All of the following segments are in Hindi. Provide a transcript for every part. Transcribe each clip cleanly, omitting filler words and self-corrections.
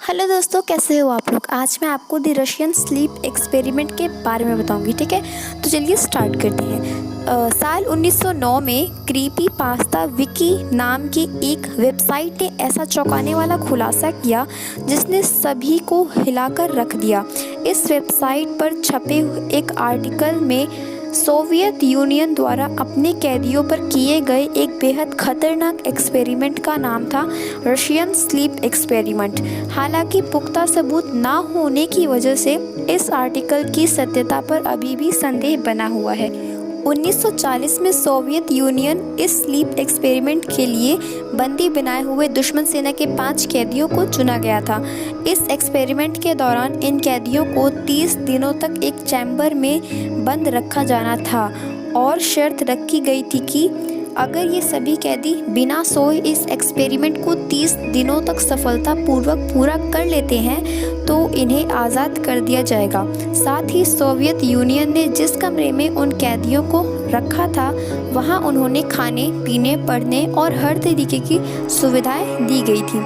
हेलो दोस्तों, कैसे हो आप लोग। आज मैं आपको द रशियन स्लीप एक्सपेरिमेंट के बारे में बताऊंगी। ठीक है, तो चलिए स्टार्ट करते हैं। साल 1909 में क्रीपी पास्ता विकी नाम की एक वेबसाइट ने ऐसा चौंकाने वाला खुलासा किया जिसने सभी को हिलाकर रख दिया। इस वेबसाइट पर छपे एक आर्टिकल में सोवियत यूनियन द्वारा अपने कैदियों पर किए गए एक बेहद खतरनाक एक्सपेरिमेंट का नाम था रशियन स्लीप एक्सपेरिमेंट। हालांकि पुख्ता सबूत ना होने की वजह से इस आर्टिकल की सत्यता पर अभी भी संदेह बना हुआ है। 1940 में सोवियत यूनियन इस स्लीप एक्सपेरिमेंट के लिए बंदी बनाए हुए दुश्मन सेना के 5 कैदियों को चुना गया था। इस एक्सपेरिमेंट के दौरान इन कैदियों को 30 दिनों तक एक चैम्बर में बंद रखा जाना था और शर्त रखी गई थी कि अगर ये सभी कैदी बिना सोए इस एक्सपेरिमेंट को 30 दिनों तक सफलतापूर्वक पूरा कर लेते हैं तो इन्हें आज़ाद कर दिया जाएगा। साथ ही सोवियत यूनियन ने जिस कमरे में उन कैदियों को रखा था वहां उन्होंने खाने पीने पढ़ने और हर तरीके की सुविधाएं दी गई थी,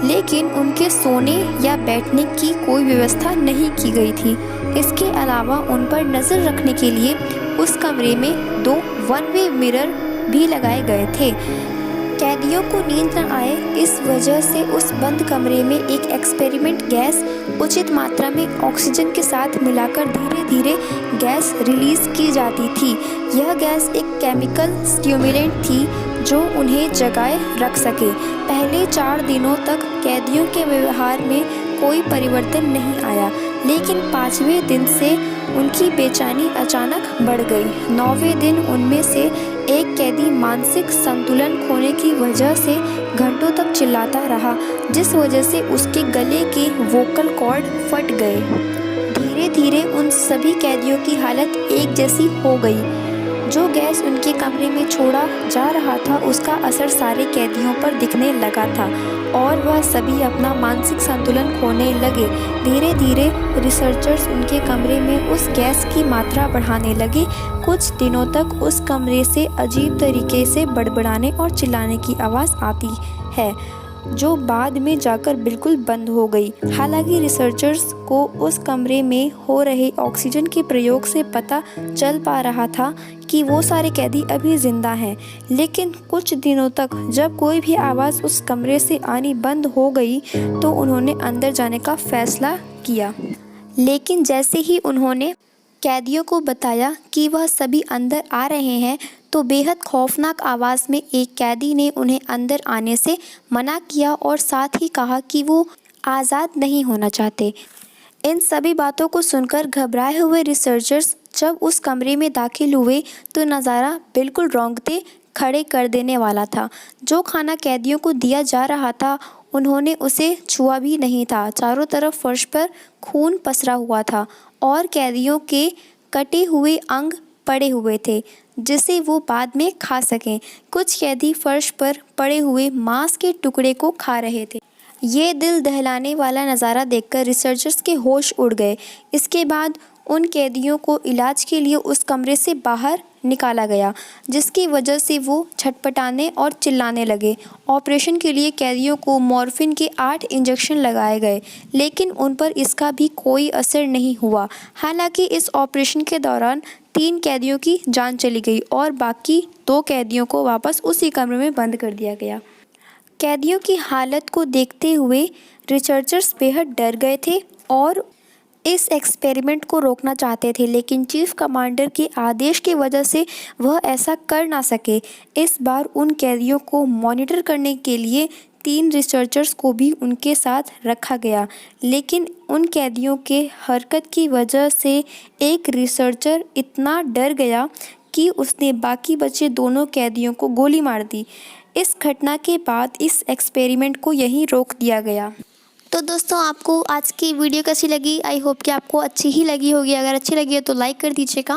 लेकिन उनके सोने या बैठने की कोई व्यवस्था नहीं की गई थी। इसके अलावा उन पर नज़र रखने के लिए उस कमरे में 2 वन वे मिरर भी लगाए गए थे। कैदियों को नींद न आए इस वजह से उस बंद कमरे में एक एक्सपेरिमेंट गैस उचित मात्रा में ऑक्सीजन के साथ मिलाकर धीरे धीरे गैस रिलीज की जाती थी। यह गैस एक केमिकल स्टिमुलेंट थी जो उन्हें जगाए रख सके। पहले 4 दिनों तक कैदियों के व्यवहार में कोई परिवर्तन नहीं आया, लेकिन 5वें दिन से उनकी बेचैनी अचानक बढ़ गई। 9वें दिन उनमें से एक कैदी मानसिक संतुलन खोने की वजह से घंटों तक चिल्लाता रहा, जिस वजह से उसके गले के वोकल कॉर्ड फट गए। धीरे धीरे उन सभी कैदियों की हालत एक जैसी हो गई। जो गैस उनके कमरे में छोड़ा जा रहा था उसका असर सारे कैदियों पर दिखने लगा था और वह सभी अपना मानसिक संतुलन खोने लगे। धीरे धीरे रिसर्चर्स उनके कमरे में उस गैस की मात्रा बढ़ाने लगे। कुछ दिनों तक उस कमरे से अजीब तरीके से बड़बड़ाने और चिल्लाने की आवाज़ आती है जो बाद में जाकर बिल्कुल बंद हो गई। हालांकि रिसर्चर्स को उस कमरे में हो रहे ऑक्सीजन के प्रयोग से पता चल पा रहा था कि वो सारे कैदी अभी जिंदा हैं, लेकिन कुछ दिनों तक जब कोई भी आवाज़ उस कमरे से आनी बंद हो गई तो उन्होंने अंदर जाने का फैसला किया। लेकिन जैसे ही उन्होंने कैदियों को बताया कि वह सभी अंदर आ रहे हैं तो बेहद खौफनाक आवाज़ में एक कैदी ने उन्हें अंदर आने से मना किया और साथ ही कहा कि वो आज़ाद नहीं होना चाहते। इन सभी बातों को सुनकर घबराए हुए रिसर्चर्स जब उस कमरे में दाखिल हुए तो नज़ारा बिल्कुल रोंगटे खड़े कर देने वाला था। जो खाना कैदियों को दिया जा रहा था उन्होंने उसे छुआ भी नहीं था। चारों तरफ फर्श पर खून पसरा हुआ था और कैदियों के कटे हुए अंग पड़े हुए थे जिसे वो बाद में खा सकें। कुछ कैदी फर्श पर पड़े हुए मांस के टुकड़े को खा रहे थे। ये दिल दहलाने वाला नज़ारा देखकर रिसर्चर्स के होश उड़ गए। इसके बाद उन कैदियों को इलाज के लिए उस कमरे से बाहर निकाला गया, जिसकी वजह से वो छटपटाने और चिल्लाने लगे। ऑपरेशन के लिए कैदियों को मॉर्फिन के 8 इंजेक्शन लगाए गए, लेकिन उन पर इसका भी कोई असर नहीं हुआ। हालांकि इस ऑपरेशन के दौरान 3 कैदियों की जान चली गई और बाकी 2 कैदियों को वापस उसी कमरे में बंद कर दिया गया। कैदियों की हालत को देखते हुए रिसर्चर्स बेहद डर गए थे और इस एक्सपेरिमेंट को रोकना चाहते थे, लेकिन चीफ कमांडर के आदेश की वजह से वह ऐसा कर ना सके। इस बार उन कैदियों को मॉनिटर करने के लिए 3 रिसर्चर्स को भी उनके साथ रखा गया, लेकिन उन कैदियों के हरकत की वजह से एक रिसर्चर इतना डर गया कि उसने बाकी बचे दोनों कैदियों को गोली मार दी। इस घटना के बाद इस एक्सपेरिमेंट को यहीं रोक दिया गया। तो दोस्तों, आपको आज की वीडियो कैसी लगी? आई होप कि आपको अच्छी ही लगी होगी। अगर अच्छी लगी है तो लाइक कर दीजिएगा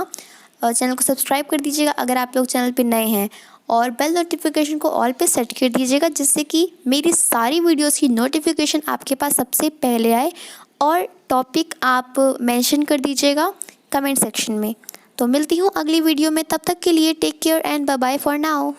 और चैनल को सब्सक्राइब कर दीजिएगा अगर आप लोग चैनल पे नए हैं, और बेल नोटिफिकेशन को ऑल पे सेट कर दीजिएगा जिससे कि मेरी सारी वीडियोस की नोटिफिकेशन आपके पास सबसे पहले आए। और टॉपिक आप मेंशन कर दीजिएगा कमेंट सेक्शन में। तो मिलती हूँ अगली वीडियो में, तब तक के लिए take care and bye bye for now.